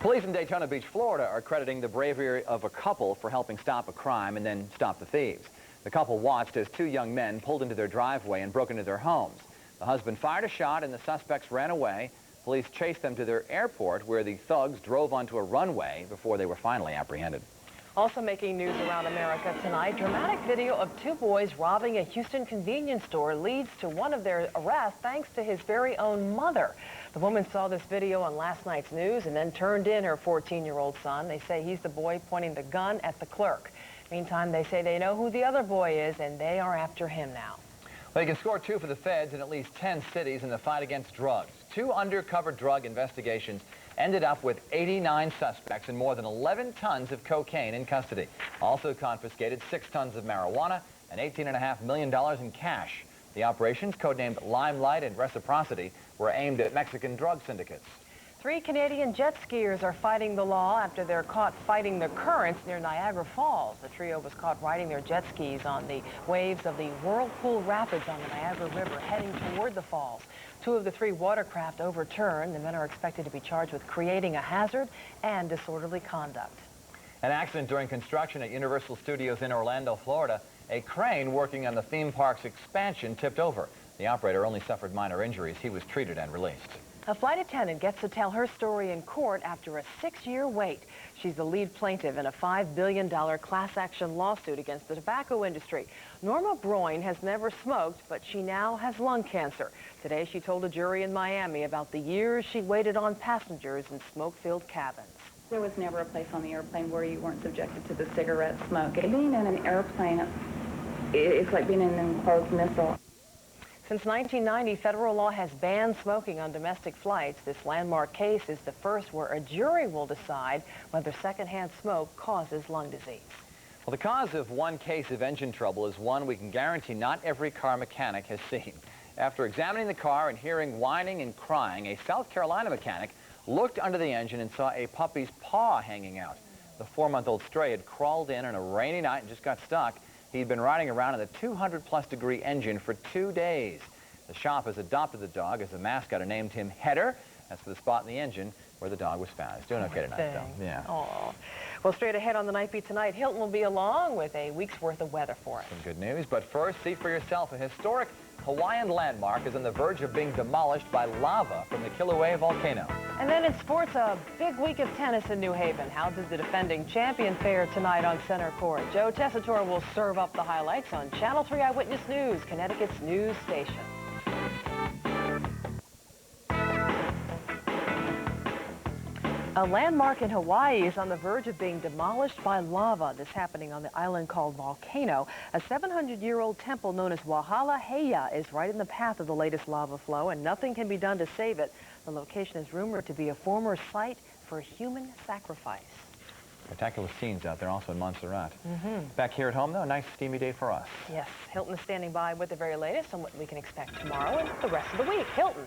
Police in Daytona Beach, Florida are crediting the bravery of a couple for helping stop a crime and then stop the thieves. The couple watched as two young men pulled into their driveway and broke into their homes. The husband fired a shot and the suspects ran away. Police chased them to their airport where the thugs drove onto a runway before they were finally apprehended. Also making news around America tonight, dramatic video of two boys robbing a Houston convenience store leads to one of their arrests thanks to his very own mother. The woman saw this video on last night's news and then turned in her 14-year-old son. They say he's the boy pointing the gun at the clerk. Meantime, they say they know who the other boy is and they are after him now. Well, he can score 2 for the feds in at least 10 cities in the fight against drugs. 2 undercover drug investigations ended up with 89 suspects and more than 11 tons of cocaine in custody. Also confiscated 6 tons of marijuana and $18.5 million in cash. The operations, codenamed Limelight and Reciprocity, were aimed at Mexican drug syndicates. 3 Canadian jet skiers are fighting the law after they're caught fighting the currents near Niagara Falls. The trio was caught riding their jet skis on the waves of the Whirlpool Rapids on the Niagara River heading toward the falls. 2 of the 3 watercraft overturned. The men are expected to be charged with creating a hazard and disorderly conduct. An accident during construction at Universal Studios in Orlando, Florida. A crane working on the theme park's expansion tipped over. The operator only suffered minor injuries. He was treated and released. A flight attendant gets to tell her story in court after a 6-year wait. She's the lead plaintiff in a $5 billion class action lawsuit against the tobacco industry. Norma Broyne has never smoked, but she now has lung cancer. Today, she told a jury in Miami about the years she waited on passengers in smoke-filled cabins. There was never a place on the airplane where you weren't subjected to the cigarette smoke. Being in an airplane, it's like being in an enclosed missile. Since 1990, federal law has banned smoking on domestic flights. This landmark case is the first where a jury will decide whether secondhand smoke causes lung disease. Well, the cause of one case of engine trouble is one we can guarantee not every car mechanic has seen. After examining the car and hearing whining and crying, a South Carolina mechanic looked under the engine and saw a puppy's paw hanging out. The 4-month-old stray had crawled in on a rainy night and just got stuck. He'd been riding around in the 200-plus degree engine for 2 days. The shop has adopted the dog as a mascot and named him Header. That's for the spot in the engine where the dog was found. He's doing okay tonight, though. Yeah. Aww. Well, straight ahead on the Night Beat tonight, Hilton will be along with a week's worth of weather for us. Some good news, but first, see for yourself. A historic Hawaiian landmark is on the verge of being demolished by lava from the Kilauea volcano. And then in sports, a big week of tennis in New Haven. How does the defending champion fare tonight on center court? Joe Tessitore will serve up the highlights on Channel 3 Eyewitness News, Connecticut's news station. A landmark in Hawaii is on the verge of being demolished by lava. This happening on the island called Volcano. A 700-year-old temple known as Wahala Heya is right in the path of the latest lava flow, and nothing can be done to save it. The location is rumored to be a former site for human sacrifice. Spectacular scenes out there also in Montserrat. Back here at home, though, a nice steamy day for us. Yes, Hilton is standing by with the very latest on what we can expect tomorrow and the rest of the week. Hilton.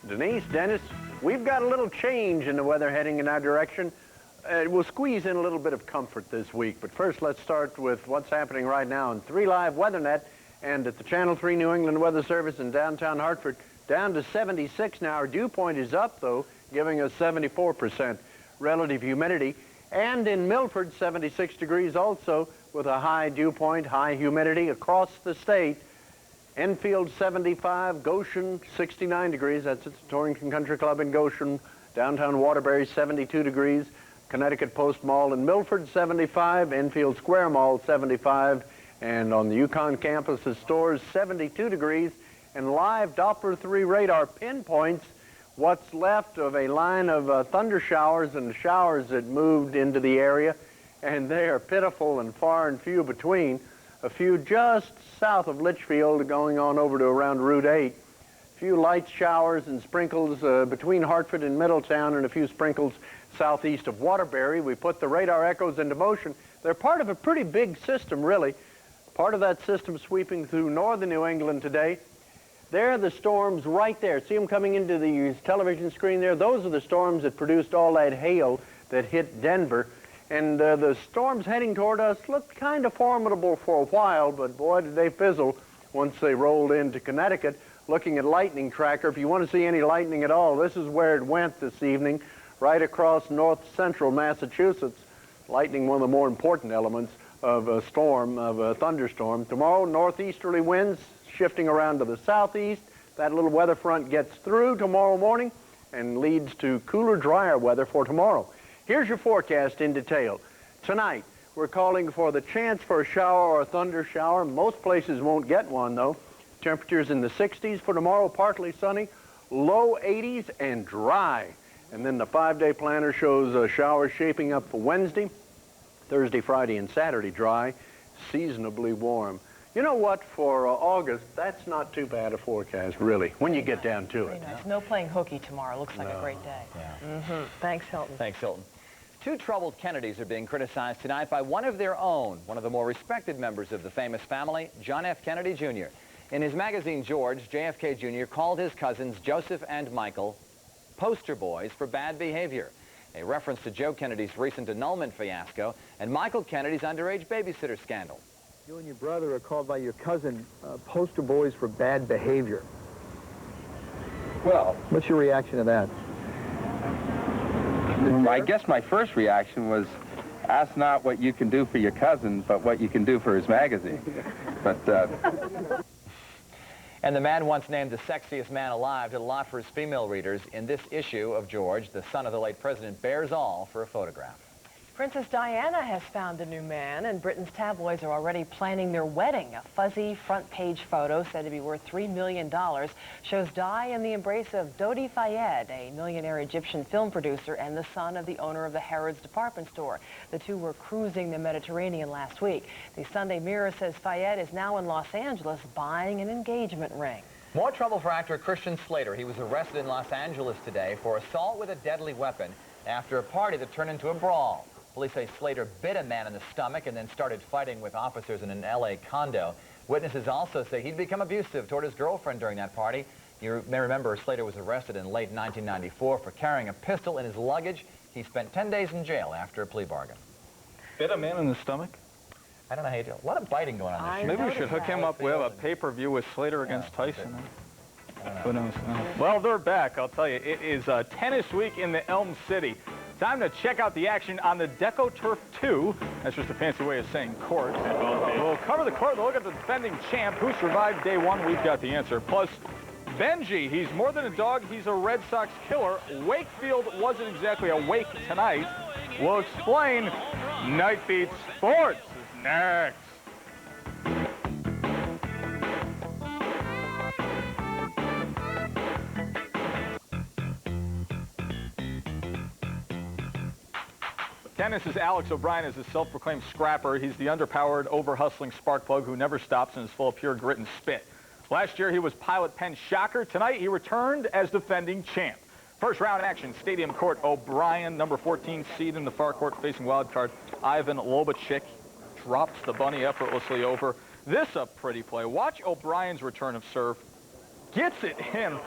Denise, Dennis, we've got a little change in the weather heading in our direction. We'll squeeze in a little bit of comfort this week, but first let's start with what's happening right now on 3 Live WeatherNet and at the Channel 3 New England Weather Service in downtown Hartford. Down to 76 now. Our dew point is up, though, giving us 74% relative humidity. And in Milford, 76 degrees also with a high dew point, high humidity across the state. Enfield 75, Goshen 69 degrees, that's at the Torrington Country Club in Goshen. Downtown Waterbury 72 degrees, Connecticut Post Mall in Milford 75, Enfield Square Mall 75, and on the Yukon campus of stores 72 degrees. And live Doppler 3 radar pinpoints what's left of a line of thunder showers and showers that moved into the area, and they are pitiful and far and few between. A few just south of Litchfield going on over to around Route 8. A few light showers and sprinkles between Hartford and Middletown, and a few sprinkles southeast of Waterbury. We put the radar echoes into motion. They're part of a pretty big system, really. Part of that system sweeping through northern New England today. There are the storms right there. See them coming into the television screen there? Those are the storms that produced all that hail that hit Denver. And the storms heading toward us looked kind of formidable for a while, but boy, did they fizzle once they rolled into Connecticut. Looking at lightning tracker, if you want to see any lightning at all, this is where it went this evening. right across north-central Massachusetts. Lightning, one of the more important elements of a storm, of a thunderstorm. Tomorrow, northeasterly winds shifting around to the southeast. That little weather front gets through tomorrow morning and leads to cooler, drier weather for tomorrow. Here's your forecast in detail. Tonight, we're calling for the chance for a shower or a thunder shower. Most places won't get one, though. Temperatures in the 60s for tomorrow, partly sunny, low 80s and dry. And then the 5-day planner shows showers shaping up for Wednesday, Thursday, Friday, and Saturday dry, seasonably warm. You know what, for August, that's not too bad a forecast, really, when you get down to it. Nice. No playing hooky tomorrow. Looks like a great day. Yeah. Thanks, Hilton. Thanks, Hilton. Two troubled Kennedys are being criticized tonight by one of their own, one of the more respected members of the famous family, John F. Kennedy, Jr. In his magazine, George, JFK Jr. called his cousins Joseph and Michael poster boys for bad behavior, a reference to Joe Kennedy's recent annulment fiasco and Michael Kennedy's underage babysitter scandal. You and your brother are called by your cousin poster boys for bad behavior. Well, What's your reaction to that? I guess my first reaction was, ask not what you can do for your cousin, but what you can do for his magazine. But, And the man once named the sexiest man alive did a lot for his female readers. In this issue of George, the son of the late president bears all for a photograph. Princess Diana has found a new man, and Britain's tabloids are already planning their wedding. A fuzzy front-page photo said to be worth $3 million shows Di in the embrace of Dodi Fayed, a millionaire Egyptian film producer and the son of the owner of the Harrods department store. The two were cruising the Mediterranean last week. The Sunday Mirror says Fayed is now in Los Angeles buying an engagement ring. More trouble for actor Christian Slater. He was arrested in Los Angeles today for assault with a deadly weapon after a party that turned into a brawl. Police say Slater bit a man in the stomach and then started fighting with officers in an L.A. condo. Witnesses also say he'd become abusive toward his girlfriend during that party. You may remember Slater was arrested in late 1994 for carrying a pistol in his luggage. He spent 10 days in jail after a plea bargain. Bit a man in the stomach? I don't know how you do it. A lot of biting going on this year. Maybe we should hook him up with a pay-per-view with Slater against Tyson. Who knows? Well, they're back, I'll tell you. It is tennis week in the Elm City. Time to check out the action on the DecoTurf 2. That's just a fancy way of saying court. We'll cover the court. We'll look at the defending champ who survived day one. We've got the answer. Plus, Benji, he's more than a dog. He's a Red Sox killer. Wakefield wasn't exactly awake tonight. We'll explain. NightBEAT Sports is next. Tennis's Alex O'Brien is a self-proclaimed scrapper. He's the underpowered, over-hustling spark plug who never stops and is full of pure grit and spit. Last year, he was Pilot Penn's shocker. Tonight, he returned as defending champ. First round action, Stadium Court. O'Brien, number 14 seed in the far court, facing wild card Ivan Lobachik. Drops the bunny effortlessly over. This a pretty play. Watch O'Brien's return of serve. Gets it in,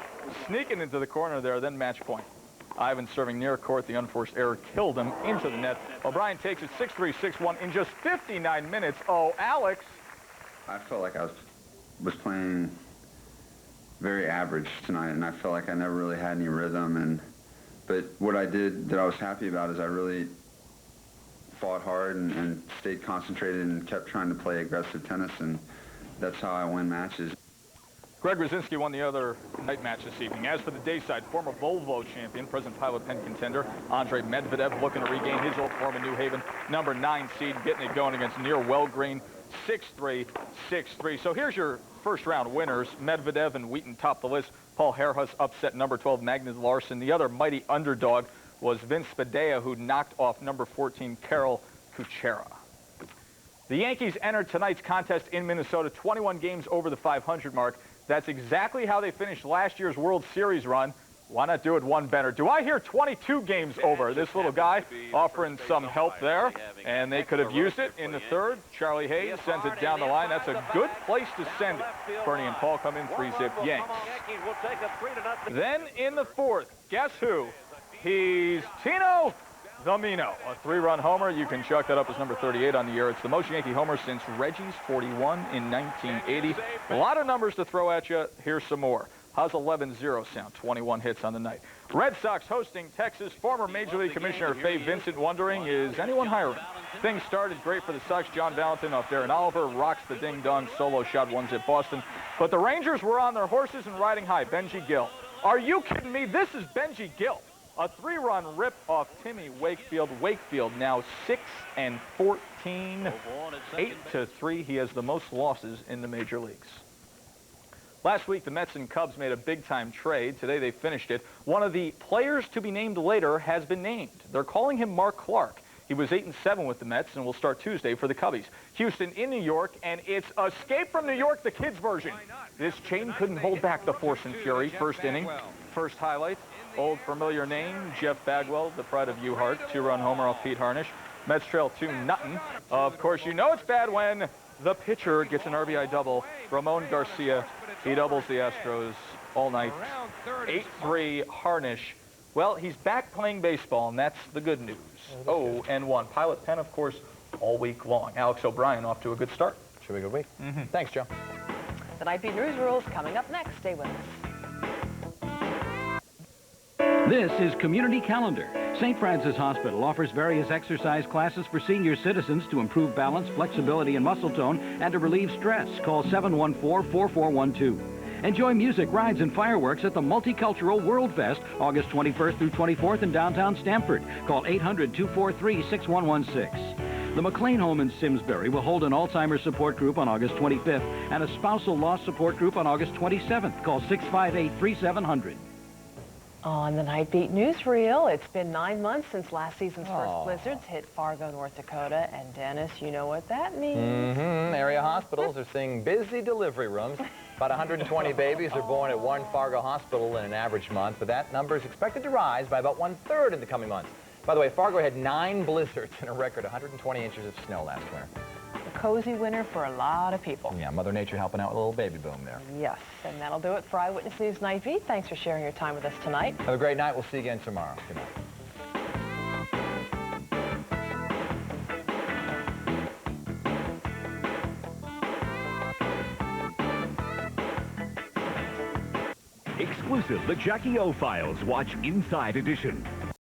sneaking into the corner there, then match point. Ivan serving near court. The unforced error killed him into the net. O'Brien takes it 6-3, 6-1 in just 59 minutes. Oh, Alex. I felt like I was playing very average tonight, and I felt like I never really had any rhythm. But what I did that I was happy about is I really fought hard and stayed concentrated and kept trying to play aggressive tennis, and that's how I win matches. Greg Rosinski won the other night match this evening. As for the day side, former Volvo champion, present Pilot Penn contender, Andrei Medvedev looking to regain his old form in New Haven. Number 9 seed, getting it going against Near Wellgreen, 6-3, 6-3. So here's your first round winners. Medvedev and Wheaton top the list. Paul Harehouse upset number 12, Magnus Larsson. The other mighty underdog was Vince Spadea, who knocked off number 14, Karol Kuchera. The Yankees entered tonight's contest in Minnesota, 21 games over the 500 mark. That's exactly how they finished last year's World Series run. Why not do it one better? Do I hear 22 games over? This little guy offering some help there, and they could have used it in the third. Charlie Hayes sends it down the line. That's a good place to send it. Bernie and Paul come in 3-zip Yanks. Then in the fourth, guess who? He's Tino the Mino, a 3-run homer. You can chalk that up as number 38 on the year. It's the most Yankee homers since Reggie's 41 in 1980. A lot of numbers to throw at you. Here's some more. How's 11-0 sound? 21 hits on the night. Red Sox hosting Texas. Former Major League Commissioner Faye Vincent wondering, is anyone hiring? Things started great for the Sox. John Valentin off Darren Oliver rocks the ding-dong solo shot, ones at Boston. But the Rangers were on their horses and riding high. Benji Gill. Are you kidding me? This is Benji Gill. A 3-run rip off Timmy Wakefield. Wakefield now 6-14, 8-3. He has the most losses in the major leagues. Last week, the Mets and Cubs made a big-time trade. Today, they finished it. One of the players to be named later has been named. They're calling him Mark Clark. He was 8-7 with the Mets and will start Tuesday for the Cubbies. Houston in New York, and it's Escape from New York, the kids version. This chain couldn't hold back the force and fury. First inning, first highlight. Old familiar name, Jeff Bagwell, the pride of U-Heart. 2-run homer off Pete Harnish. Mets trail 2-0. Of course, you know it's bad when the pitcher gets an RBI double. Ramon Garcia, he doubles the Astros all night. 8-3 Harnish. Well, he's back playing baseball, and that's the good news. 0-1. Pilot pen, of course, all week long. Alex O'Brien off to a good start. Should be a good week. Thanks, Joe. The NightBEAT News Rules coming up next. Stay with us. This is Community Calendar. St. Francis Hospital offers various exercise classes for senior citizens to improve balance, flexibility, and muscle tone, and to relieve stress. Call 714-4412. Enjoy music, rides, and fireworks at the Multicultural World Fest, August 21st through 24th in downtown Stamford. Call 800-243-6116. The McLean home in Simsbury will hold an Alzheimer's support group on August 25th and a spousal loss support group on August 27th. Call 658-3700. On the NightBEAT newsreel, it's been 9 months since last season's first blizzards hit Fargo, North Dakota. And Dennis, you know what that means. Area hospitals are seeing busy delivery rooms. About 120 babies are born at one Fargo hospital in an average month, but that number is expected to rise by about 1/3 in the coming months. By the way, Fargo had 9 blizzards and a record 120 inches of snow last winter. A cozy winter for a lot of people. Yeah, Mother Nature helping out with a little baby boom there. Yes, and that'll do it for Eyewitness News NightBEAT. Thanks for sharing your time with us tonight. Have a great night. We'll see you again tomorrow. Good night. Exclusive The Jackie O Files. Watch Inside Edition.